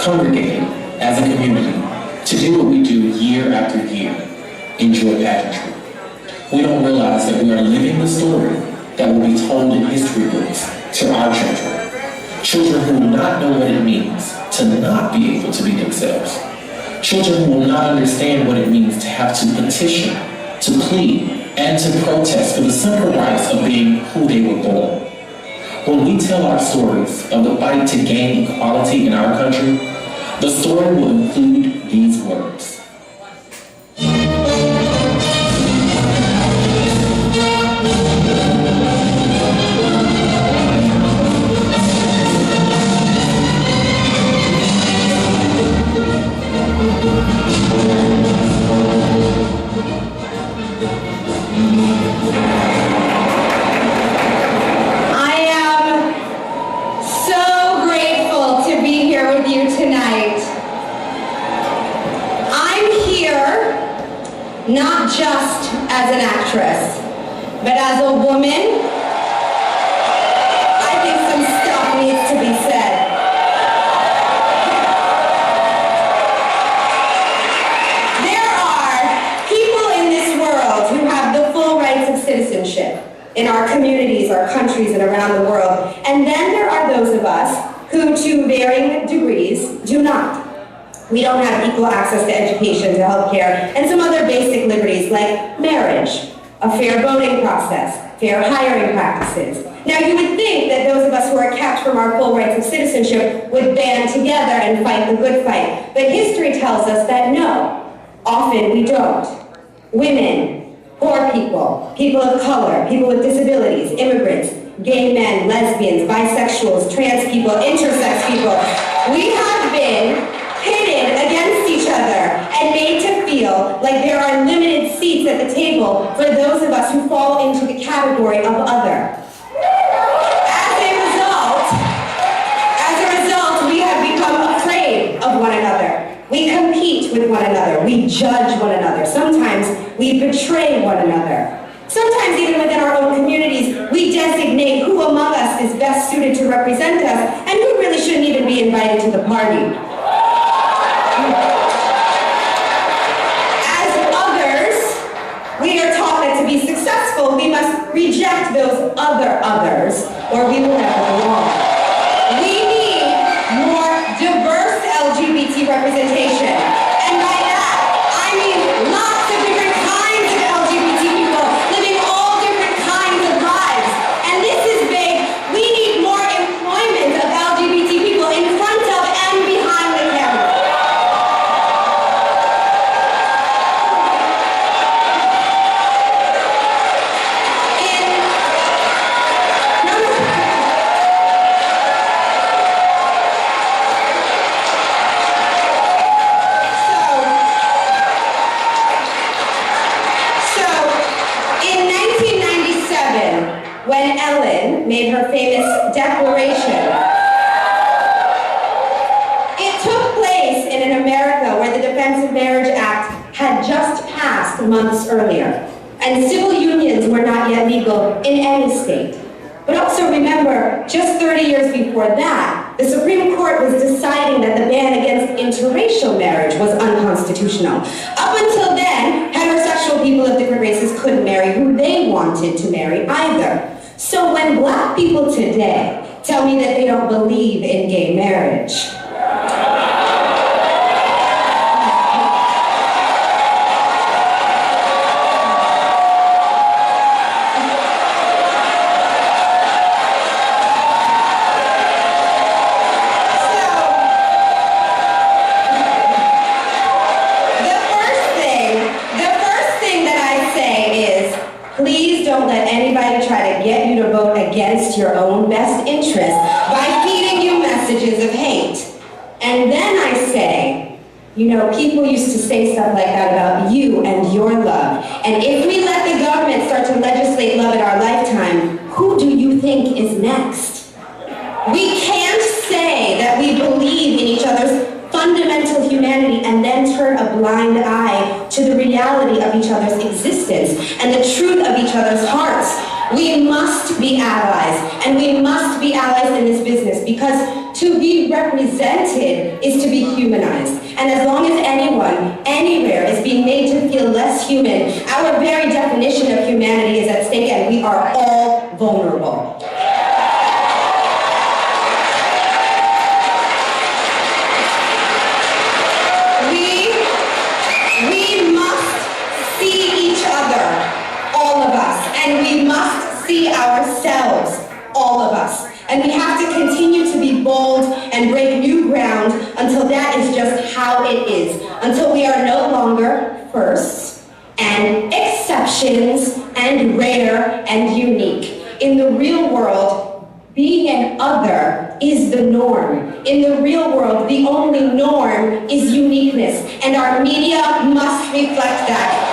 congregating as a community to do what we do year after year, enjoy pageantry. We don't realize that we are living the story that will be told in history books to our children. Children who will not know what it means to not be able to be themselves. Children who will not understand what it means to have to petition, to plead, and to protest for the simple rights of being who they were born. When we tell our stories of the fight to gain equality in our country, the story will include these words. Not just as an actress, but as a woman. I think some stuff needs to be said. There are people in this world who have the full rights of citizenship in our communities, our countries, and around the world. And then there are those of us who, to varying degrees, do not. We don't have equal access to education, to healthcare, and some other basic liberties like marriage, a fair voting process, fair hiring practices. Now, you would think that those of us who are kept from our full rights of citizenship would band together and fight the good fight. But history tells us that no, often we don't. Women, poor people, people of color, people with disabilities, immigrants, gay men, lesbians, bisexuals, trans people, intersex people, we have been pitted against each other and made to feel like there are limited seats at the table for those of us who fall into the category of other. As a result, we have become afraid of one another. We compete with one another. We judge one another. Sometimes we betray one another. Sometimes even within our own communities, we designate who among us is best suited to represent us and who really shouldn't even be invited to the party. As others, we are taught that to be successful, we must reject those other others, or we will never belong. We need more diverse LGBT representation. And by that, I mean lots of different kinds of LGBT people living all different kinds of lives. And this is big. We need more employment of LGBT people in front of and behind the camera. When Ellen made her famous declaration, it took place in an America where the Defense of Marriage Act had just passed months earlier, and civil unions were not yet legal in any state. But also remember, just 30 years before that, the Supreme Court was deciding that the ban against interracial marriage was unconstitutional. Up until then, heterosexual people of different races couldn't marry who they wanted to marry either. So when Black people today tell me that they don't believe in gay marriage, please don't let anybody try to get you to vote against your own best interest by feeding you messages of hate. And then I say, you know, people used to say stuff like that about you and your love. And if we let the government start to legislate love in our lifetime, who do you think is next? We can't say that we believe in each other's fundamental humanity and then turn a blind eye to the reality of each other's existence and the truth of each other's hearts. We must be allies, and we must be allies in this business, because to be represented is to be humanized. And as long as anyone, anywhere, is being made to feel less human, our very definition of humanity is at stake, and we are all vulnerable. We must see each other, all of us, and we must see ourselves, all of us. And we have to continue to be bold and break new ground until that is just how it is, until we are no longer firsts and exceptions and rare and unique. In the real world, being an other is the norm. In the real world, the only norm is uniqueness, and our media must reflect that.